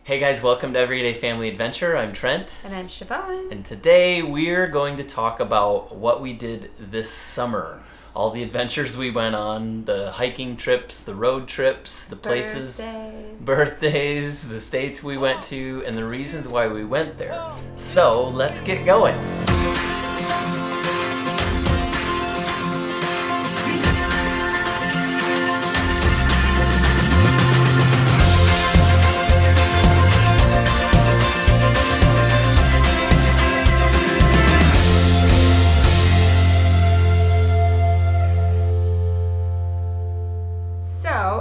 Hey guys, welcome to Everyday Family Adventure. I'm Trent. And I'm Siobhan. And today we're going to talk about what we did this summer. All the adventures we went on, the hiking trips, the road trips, the places, birthdays, the states we went to, and the reasons why we went there. So let's get going.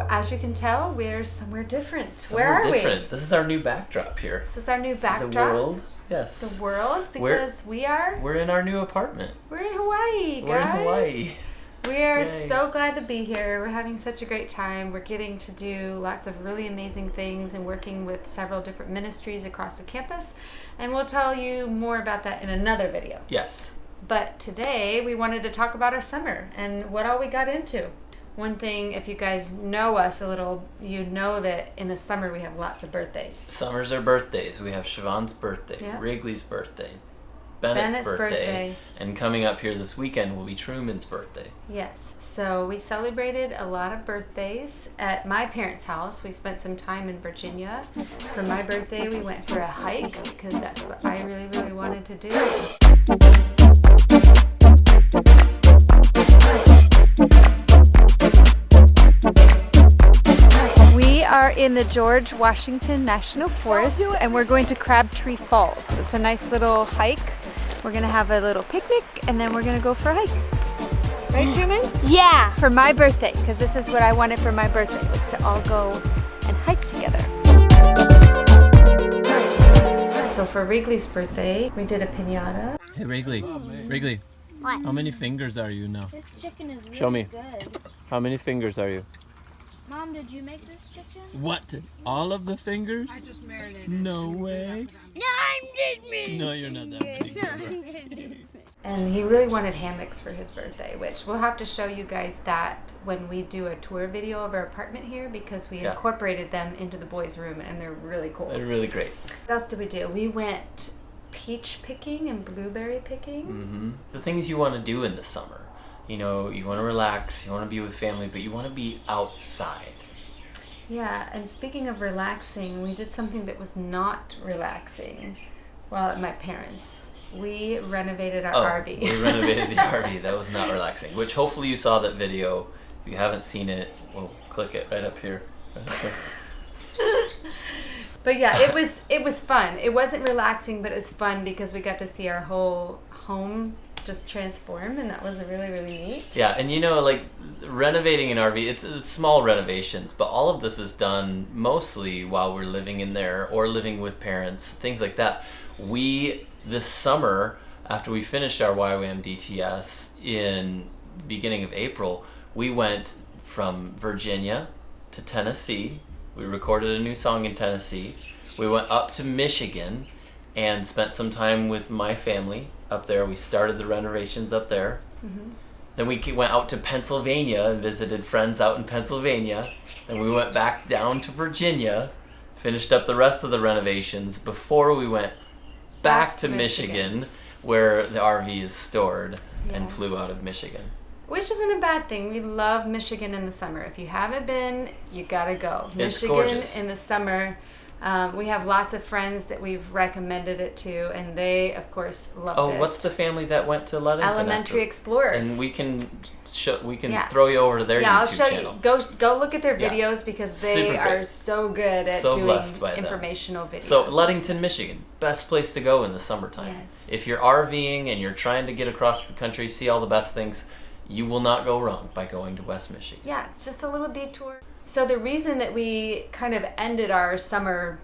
As you can tell, we're somewhere different. Where are we? This is our new backdrop here. This is our new backdrop. The world, yes. The world, because we're in our new apartment. We're in Hawaii, guys. We're in Hawaii. We are Yay. so glad to be here. We're having such a great time. We're getting to do lots of really amazing things and working with several different ministries across the campus. And we'll tell you more about that in another video. Yes. But today we wanted to talk about our summer and what all we got into. One thing, if you guys know us a little, you know that in the summer we have lots of birthdays. Summers are birthdays. We have Siobhan's birthday, yep. Wrigley's birthday, Bennett's birthday, and coming up here this weekend will be Truman's birthday. Yes, so we celebrated a lot of birthdays at my parents' house. We spent some time in Virginia. For my birthday, we went for a hike because that's what I really, really wanted to do. We are in the George Washington National Forest and we're going to Crabtree Falls. It's a nice little hike. We're gonna have a little picnic and then we're gonna go for a hike. Right, Truman? Yeah. For my birthday, because this is what I wanted for my birthday, was to all go and hike together. So for Wrigley's birthday, we did a piñata. Hey Wrigley, Wrigley, What? how many fingers are you now? This chicken is really Show me. good. How many fingers are you? Mom, did you make this chicken? What? All of the fingers? I just marinated. No way. No, I did me. No, you're not that big. And he really wanted hammocks for his birthday, which we'll have to show you guys that when we do a tour video of our apartment here because we incorporated them into the boys' room and they're really cool. They're really great. What else did we do? We went peach picking and blueberry picking. Mm-hmm. The things you want to do in the summer. You know, you want to relax, you want to be with family, but you want to be outside. Yeah, and speaking of relaxing, we did something that was not relaxing while at my parents'. We renovated our RV. We renovated the RV. That was not relaxing, which hopefully you saw that video. If you haven't seen it, we'll click it right up here. But yeah, it was fun. It wasn't relaxing, but it was fun because we got to see our whole home just transform, and that was really, really neat. Yeah, and you know, like renovating an RV, it's small renovations, but all of this is done mostly while we're living in there or living with parents, things like that. This summer, after we finished our YWAM DTS in beginning of April, we went from Virginia to Tennessee. We recorded a new song in Tennessee. We went up to Michigan and spent some time with my family up there. We started the renovations up there. Mm-hmm. Then we went out to Pennsylvania and visited friends out in Pennsylvania. Then we went back down to Virginia, finished up the rest of the renovations before we went back to Michigan, where the RV is stored, and flew out of Michigan. Which isn't a bad thing. We love Michigan in the summer. If you haven't been, you gotta go. It's Michigan gorgeous. In the summer. We have lots of friends that we've recommended it to, and they, of course, loved it. Oh, what's the family that went to Ludington? Elementary Explorers. And we can throw you over to their YouTube I'll show channel. you. Go look at their videos because they are so good at doing informational videos. So Ludington, Michigan, best place to go in the summertime. Yes. If you're RVing and you're trying to get across the country, see all the best things, you will not go wrong by going to West Michigan. Yeah, it's just a little detour. So the reason that we kind of ended our summer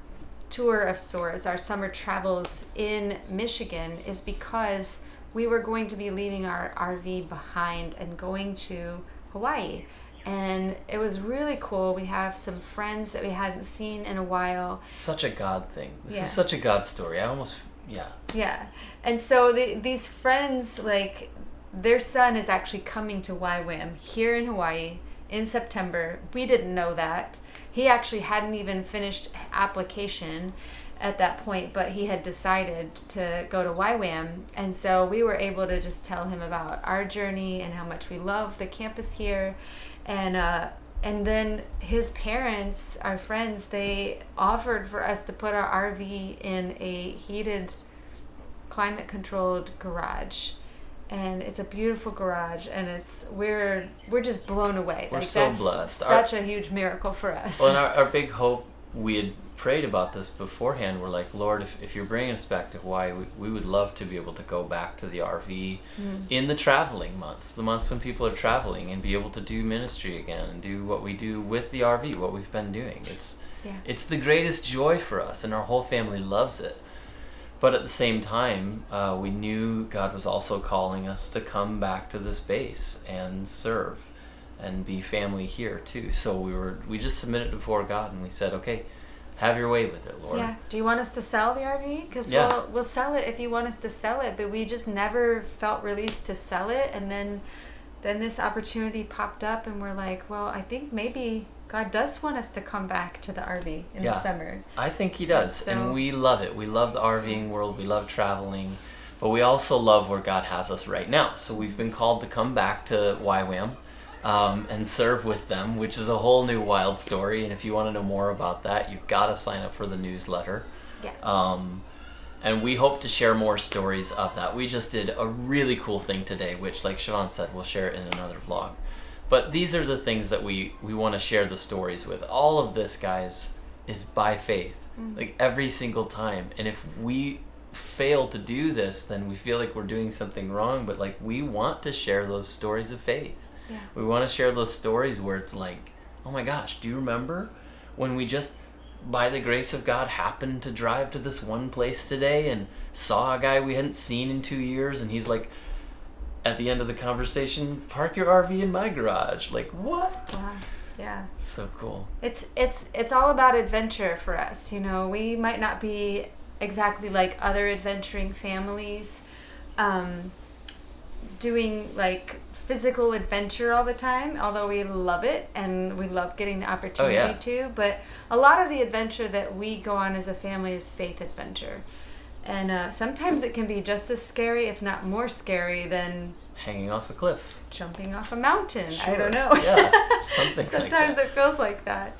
tour of sorts, our summer travels in Michigan, is because we were going to be leaving our RV behind and going to Hawaii. And it was really cool. We have some friends that we hadn't seen in a while. Such a God thing. This is such a God story. Yeah. And so these friends, like, their son is actually coming to YWAM here in Hawaii in September. We didn't know that. he actually hadn't even finished application at that point, but he had decided to go to YWAM, and so we were able to just tell him about our journey and how much we love the campus here. And then his parents, our friends, they offered for us to put our RV in a heated, climate-controlled garage. And it's a beautiful garage, and we're just blown away. We're like, so that's blessed. Such a huge miracle for us. Well, and our big hope, we had prayed about this beforehand. We're like, Lord, if you're bringing us back to Hawaii, we would love to be able to go back to the RV in the traveling months, the months when people are traveling, and be able to do ministry again and do what we do with the RV, what we've been doing. It's the greatest joy for us, and our whole family loves it. But at the same time, we knew God was also calling us to come back to this base and serve and be family here too. So we just submitted before God, and we said, okay, have your way with it, Lord. Yeah. Do you want us to sell the RV? Because we'll sell it if you want us to sell it. But we just never felt released to sell it. And then this opportunity popped up, and we're like, well, I think maybe God does want us to come back to the RV in the summer. I think He does. And we love it. We love the RVing world. We love traveling. But we also love where God has us right now. So we've been called to come back to YWAM. And serve with them, which is a whole new wild story. And if you want to know more about that, you've got to sign up for the newsletter. Yes. And we hope to share more stories of that. We just did a really cool thing today, which, like Siobhan said, we'll share it in another vlog. But these are the things that we want to share the stories with. All of this, guys, is by faith. Like, every single time. And if we fail to do this, then we feel like we're doing something wrong. But, like, we want to share those stories of faith. Yeah. We want to share those stories where it's like, oh my gosh, do you remember when we just, by the grace of God, happened to drive to this one place today and saw a guy we hadn't seen in 2 years, and he's like, at the end of the conversation, park your RV in my garage. Like, what? Yeah. So cool. It's all about adventure for us. You know, we might not be exactly like other adventuring families, doing like physical adventure all the time, although we love it and we love getting the opportunity to. But a lot of the adventure that we go on as a family is faith adventure. And sometimes it can be just as scary, if not more scary, than hanging off a cliff, jumping off a mountain. Sure. I don't know. Yeah, something Sometimes like that. It feels like that.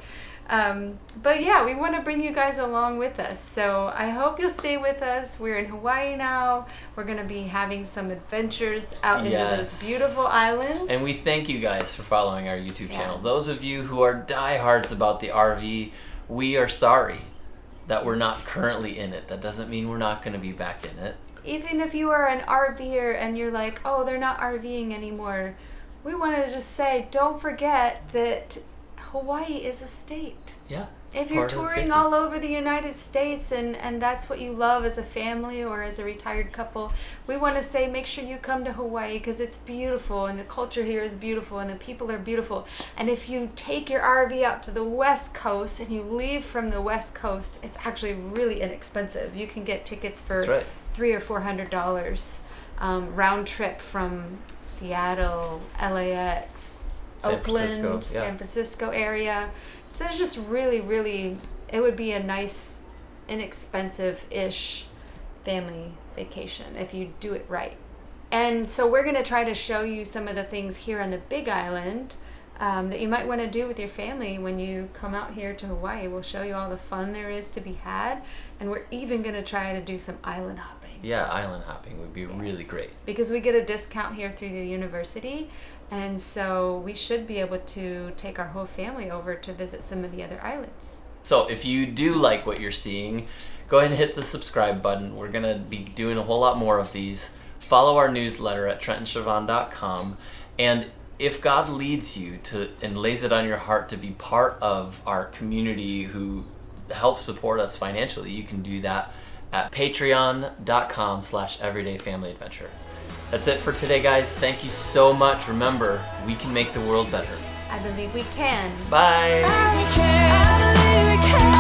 But yeah, we want to bring you guys along with us. So I hope you'll stay with us. We're in Hawaii now. We're going to be having some adventures out into this beautiful island. And we thank you guys for following our YouTube channel. Those of you who are diehards about the RV, we are sorry that we're not currently in it. That doesn't mean we're not going to be back in it. Even if you are an RVer and you're like, oh, they're not RVing anymore, we want to just say, don't forget that Hawaii is a state. Yeah. If you're touring all over the United States and that's what you love as a family or as a retired couple, we want to say make sure you come to Hawaii because it's beautiful and the culture here is beautiful and the people are beautiful. And if you take your RV out to the West Coast and you leave from the West Coast, it's actually really inexpensive. You can get tickets for $300 or $400 round trip from Seattle, LAX, Oakland, San Francisco area. So there's just really, it would be a nice, inexpensive-ish family vacation if you do it right. And so we're going to try to show you some of the things here on the Big Island that you might want to do with your family when you come out here to Hawaii. We'll show you all the fun there is to be had, and we're even going to try to do some island hopping. Yeah, island hopping would be really great. Because we get a discount here through the university, and so we should be able to take our whole family over to visit some of the other islands. So if you do like what you're seeing, go ahead and hit the subscribe button. We're going to be doing a whole lot more of these. Follow our newsletter at TrentandSiobhan.com. And if God leads you to and lays it on your heart to be part of our community who helps support us financially, you can do that at patreon.com/everydayfamilyadventure. That's it for today, guys. Thank you so much. Remember, we can make the world better. I believe we can. Bye. I believe we can.